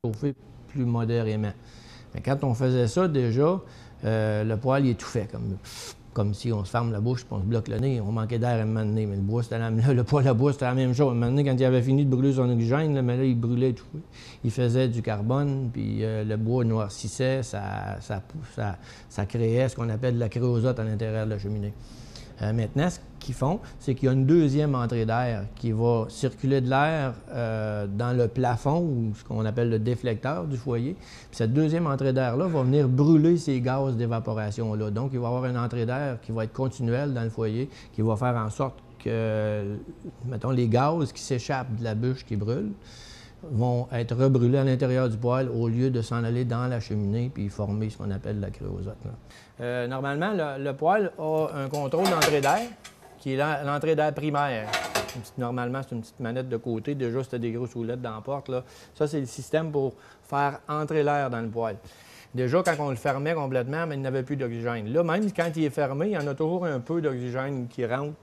chauffer plus modérément. Mais quand on faisait ça, déjà, le poêle il étouffait, comme si on se ferme la bouche et on se bloque le nez. On manquait d'air à un moment donné, mais le poêle à bois, c'était la même chose. À un moment donné, quand il avait fini de brûler son oxygène, là, mais là, il brûlait tout. Il faisait du carbone, puis le bois noircissait, ça créait ce qu'on appelle de la créosote à l'intérieur de la cheminée. Maintenant, ce qu'ils font, c'est qu'il y a une deuxième entrée d'air qui va circuler de l'air dans le plafond, ou ce qu'on appelle le déflecteur du foyer. Puis cette deuxième entrée d'air-là va venir brûler ces gaz d'évaporation-là. Donc, il va y avoir une entrée d'air qui va être continuelle dans le foyer, qui va faire en sorte que, mettons, les gaz qui s'échappent de la bûche qui brûle vont être rebrûlés à l'intérieur du poêle au lieu de s'en aller dans la cheminée puis former ce qu'on appelle la créosote. Normalement, le poêle a un contrôle d'entrée d'air qui est l'entrée d'air primaire. Normalement, c'est une petite manette de côté. Déjà, c'était des grosses roulettes dans la porte. Là. Ça, c'est le système pour faire entrer l'air dans le poêle. Déjà, quand on le fermait complètement, mais il n'y avait plus d'oxygène. Là, même quand il est fermé, il y en a toujours un peu d'oxygène qui rentre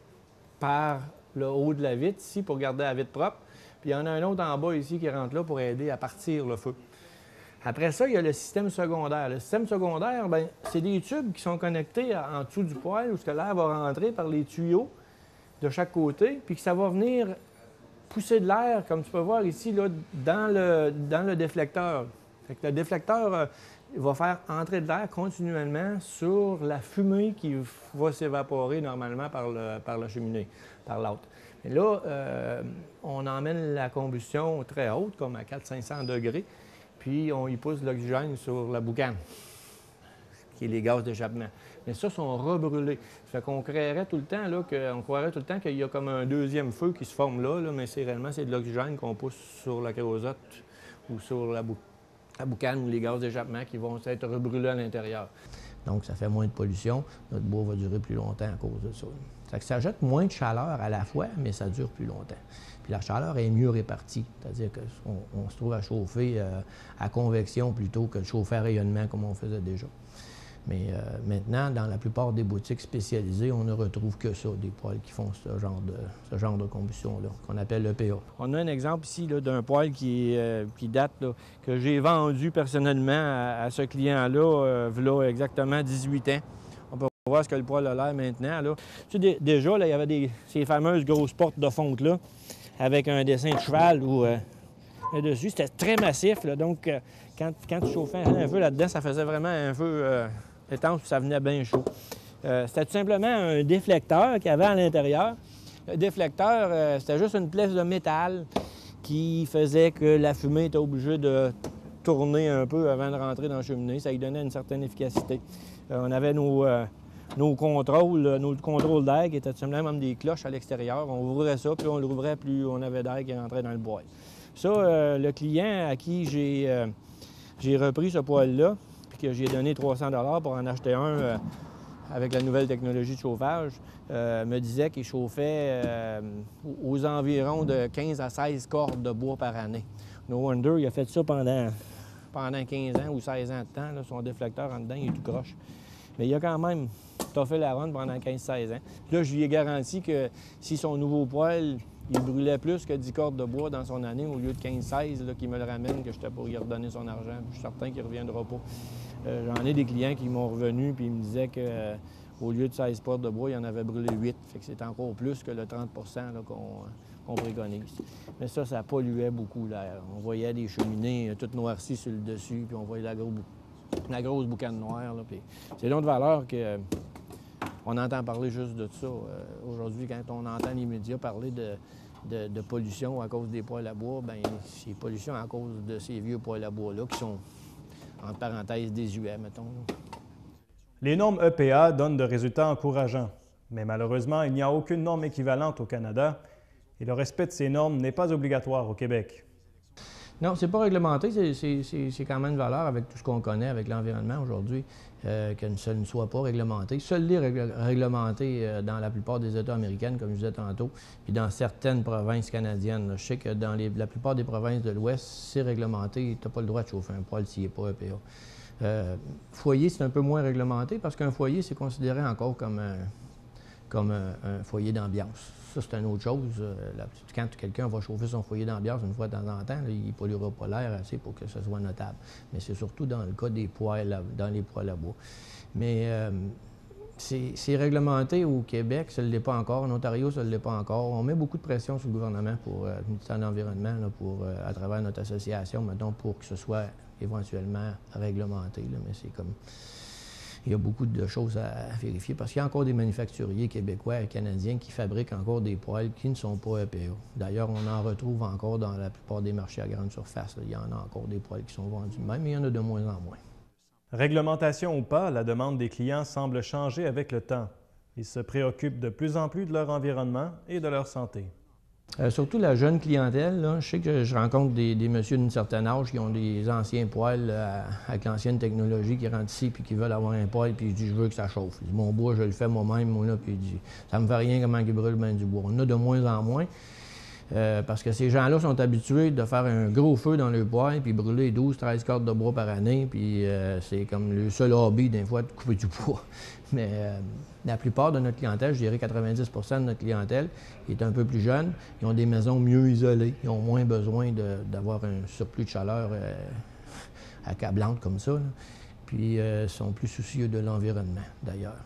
par le haut de la vitre ici pour garder la vitre propre. Puis il y en a un autre en bas ici qui rentre là pour aider à partir le feu. Après ça, il y a le système secondaire. Le système secondaire, bien, c'est des tubes qui sont connectés en dessous du poêle où l'air va rentrer par les tuyaux de chaque côté, puis que ça va venir pousser de l'air, comme tu peux voir ici, là, dans le déflecteur. Fait que le déflecteur va faire entrer de l'air continuellement sur la fumée qui va s'évaporer normalement par la cheminée, par l'autre. Et là, on emmène la combustion très haute, comme à 400-500 degrés, puis on y pousse l'oxygène sur la boucane, qui est les gaz d'échappement. Mais ça, sont rebrûlés. Ça fait qu'on créerait tout le temps, là, on croirait tout le temps qu'il y a comme un deuxième feu qui se forme là, mais réellement, c'est de l'oxygène qu'on pousse sur la créosote ou sur la boucane ou les gaz d'échappement qui vont être rebrûlés à l'intérieur. Donc, ça fait moins de pollution. Notre bois va durer plus longtemps à cause de ça. Ça jette moins de chaleur à la fois, mais ça dure plus longtemps. Puis la chaleur est mieux répartie, c'est-à-dire qu'on se trouve à chauffer à convection plutôt que de chauffer à rayonnement comme on faisait déjà. Mais maintenant, dans la plupart des boutiques spécialisées, on ne retrouve que ça, des poêles qui font ce genre de combustion-là, qu'on appelle l'EPA. On a un exemple ici d'un poêle qui date, là, que j'ai vendu personnellement à ce client-là, il y a exactement 18 ans. On peut voir ce que le poêle a l'air maintenant. Là. Tu sais, déjà, là, il y avait ces fameuses grosses portes de fonte là, avec un dessin de cheval dessus. C'était très massif, là, donc quand tu chauffais un feu là-dedans, ça faisait vraiment un feu étanche, ça venait bien chaud. C'était tout simplement un déflecteur qu'il y avait à l'intérieur. Le déflecteur, c'était juste une pièce de métal qui faisait que la fumée était obligée de tourner un peu avant de rentrer dans la cheminée. Ça lui donnait une certaine efficacité. On avait nos contrôles d'air qui étaient tout simplement comme des cloches à l'extérieur. On ouvrait ça, puis on l'ouvrait, plus on avait d'air qui rentrait dans le poêle. Ça, le client à qui j'ai repris ce poêle-là, puis que j'ai donné 300 $ pour en acheter un avec la nouvelle technologie de chauffage, me disait qu'il chauffait aux environs de 15 à 16 cordes de bois par année. No wonder, il a fait ça pendant 15 ans ou 16 ans de temps. Là, son déflecteur en dedans, il est tout croche. Mais il a quand même toffé la run pendant 15-16 ans. Puis là, je lui ai garanti que si son nouveau poêle, il brûlait plus que 10 cordes de bois dans son année au lieu de 15-16, qu'il me le ramène, que j'étais pour lui redonner son argent. Je suis certain qu'il ne reviendra pas. J'en ai des clients qui m'ont revenu puis ils me disaient qu'au lieu de 16 portes de bois, il en avait brûlé 8. Fait que c'est encore plus que le 30 qu'on préconise. Mais ça polluait beaucoup l'air. On voyait des cheminées toutes noircies sur le dessus, puis on voyait la grosse boucane noire. Là, c'est une autre valeur que on entend parler juste de ça. Aujourd'hui, quand on entend les médias parler de pollution à cause des poêles à bois, bien, c'est pollution à cause de ces vieux poêles à bois-là qui sont, entre parenthèses, désuets, mettons. Les normes EPA donnent de résultats encourageants, mais malheureusement, il n'y a aucune norme équivalente au Canada et le respect de ces normes n'est pas obligatoire au Québec. Non, c'est pas réglementé, c'est quand même une valeur avec tout ce qu'on connaît, avec l'environnement aujourd'hui, que ça ne soit pas réglementé. Seul est réglementé dans la plupart des États américains, comme je disais tantôt, puis dans certaines provinces canadiennes. Je sais que dans la plupart des provinces de l'Ouest, c'est réglementé, tu n'as pas le droit de chauffer un poêle s'il n'est pas EPA. Foyer, c'est un peu moins réglementé parce qu'un foyer, c'est considéré encore comme un foyer d'ambiance. ça, c'est une autre chose. Quand quelqu'un va chauffer son foyer d'ambiance une fois de temps en temps, là, il ne polluera pas l'air assez pour que ce soit notable. Mais c'est surtout dans le cas des poêles, dans les poêles à bois. Mais c'est réglementé au Québec, ça ne l'est pas encore. En Ontario, ça ne l'est pas encore. On met beaucoup de pression sur le gouvernement pour le ministère de l'Environnement, à travers notre association, mettons, pour que ce soit éventuellement réglementé. Là. Mais c'est comme... Il y a beaucoup de choses à vérifier parce qu'il y a encore des manufacturiers québécois et canadiens qui fabriquent encore des poêles qui ne sont pas EPA. D'ailleurs, on en retrouve encore dans la plupart des marchés à grande surface. Là. Il y en a encore des poêles qui sont vendus de même, mais il y en a de moins en moins. Réglementation ou pas, la demande des clients semble changer avec le temps. Ils se préoccupent de plus en plus de leur environnement et de leur santé. Surtout la jeune clientèle, là, je sais que je rencontre des messieurs d'un certain âge qui ont des anciens poêles avec l'ancienne technologie qui rentrent ici puis qui veulent avoir un poêle puis ils disent « je veux que ça chauffe ». Il dit « mon bois, je le fais moi-même, moi, là », puis il dit « ça me fait rien comment il brûle bien du bois ». On en a de moins en moins parce que ces gens-là sont habitués de faire un gros feu dans le poêle puis brûler 12-13 cordes de bois par année puis c'est comme le seul hobby des fois de couper du bois. Mais la plupart de notre clientèle, je dirais 90 de notre clientèle, est un peu plus jeune. Ils ont des maisons mieux isolées. Ils ont moins besoin d'avoir un surplus de chaleur accablante comme ça. Là. Puis sont plus soucieux de l'environnement, d'ailleurs.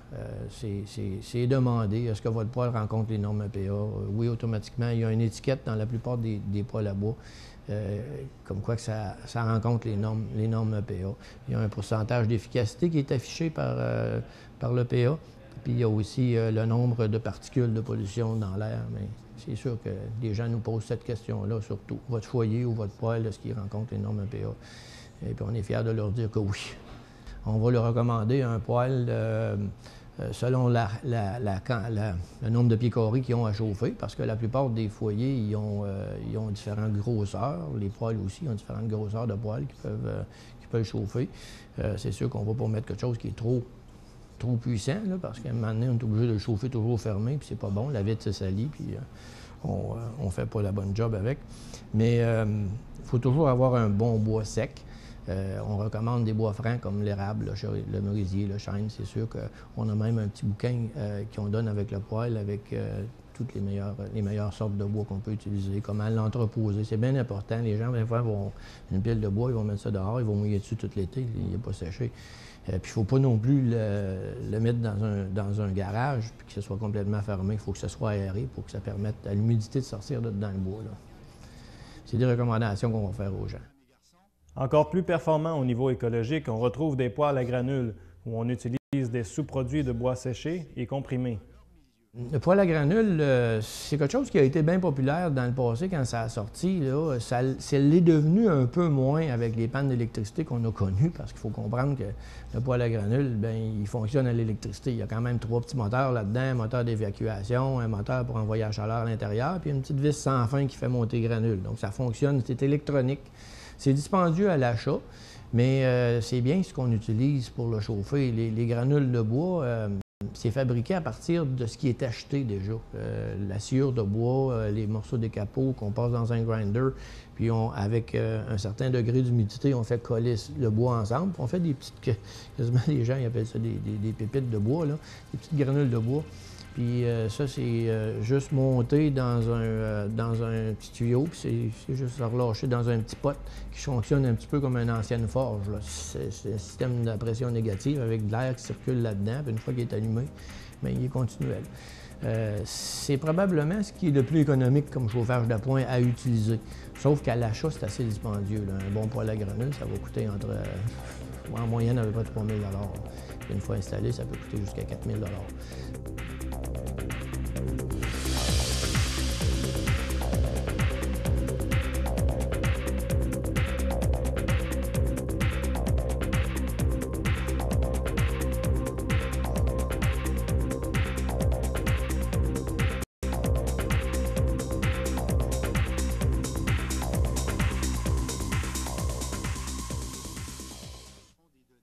C'est demandé. Est-ce que votre poêle rencontre les normes EPA? Oui, automatiquement. Il y a une étiquette dans la plupart des poêles à bois. Comme quoi que ça rencontre les normes EPA. Il y a un pourcentage d'efficacité qui est affiché par l'EPA. Puis il y a aussi le nombre de particules de pollution dans l'air. Mais c'est sûr que les gens nous posent cette question-là, surtout. Votre foyer ou votre poêle, est-ce qu'il rencontre les normes EPA? Et puis on est fiers de leur dire que oui. On va leur recommander un poêle selon le nombre de pieds carrés qu'ils ont à chauffer, parce que la plupart des foyers, ils ont différentes grosseurs. Les poêles aussi ont différentes grosseurs de poêles qui peuvent chauffer. C'est sûr qu'on ne va pas mettre quelque chose qui est trop puissant, là, parce qu'à un moment donné, on est obligé de le chauffer toujours fermé, puis c'est pas bon, la vitre se salit, puis on ne fait pas la bonne job avec. Mais il faut toujours avoir un bon bois sec. On recommande des bois francs comme l'érable, le merisier, le chêne. C'est sûr qu'on a même un petit bouquin qu'on donne avec le poêle, avec toutes les meilleures sortes de bois qu'on peut utiliser, comment l'entreposer. C'est bien important. Les gens, des fois, vont une pile de bois, ils vont mettre ça dehors, ils vont mouiller dessus tout l'été, il n'est pas séché. Puis il ne faut pas non plus le mettre dans un garage puis que ce soit complètement fermé. Il faut que ce soit aéré pour que ça permette à l'humidité de sortir dans le bois. C'est des recommandations qu'on va faire aux gens. Encore plus performant au niveau écologique, on retrouve des poêles à granules où on utilise des sous-produits de bois séché et comprimés. Le poêle à granules, c'est quelque chose qui a été bien populaire dans le passé quand ça a sorti. Ça l'est devenu un peu moins avec les pannes d'électricité qu'on a connues, parce qu'il faut comprendre que le poêle à granules, bien, il fonctionne à l'électricité. Il y a quand même 3 petits moteurs là-dedans, un moteur d'évacuation, un moteur pour envoyer la chaleur à l'intérieur, puis une petite vis sans fin qui fait monter les granules. Donc ça fonctionne, c'est électronique. C'est dispendieux à l'achat, mais c'est bien ce qu'on utilise pour le chauffer. Les granules de bois, c'est fabriqué à partir de ce qui est acheté déjà. La sciure de bois, les morceaux de capot qu'on passe dans un grinder, puis avec un certain degré d'humidité, on fait coller le bois ensemble. On fait des petites, quasiment les gens ils appellent ça des pépites de bois, là, des petites granules de bois. Puis ça, c'est juste monté dans un petit tuyau, puis c'est juste relâché dans un petit pot qui fonctionne un petit peu comme une ancienne forge. C'est un système de pression négative avec de l'air qui circule là-dedans, puis une fois qu'il est allumé, bien, il est continuel. C'est probablement ce qui est le plus économique comme chauffage d'appoint à utiliser. Sauf qu'à l'achat, c'est assez dispendieux. Là. Un bon poêle à granules, ça va coûter en moyenne à peu près 3 000 $. Une fois installé, ça peut coûter jusqu'à 4 000 $.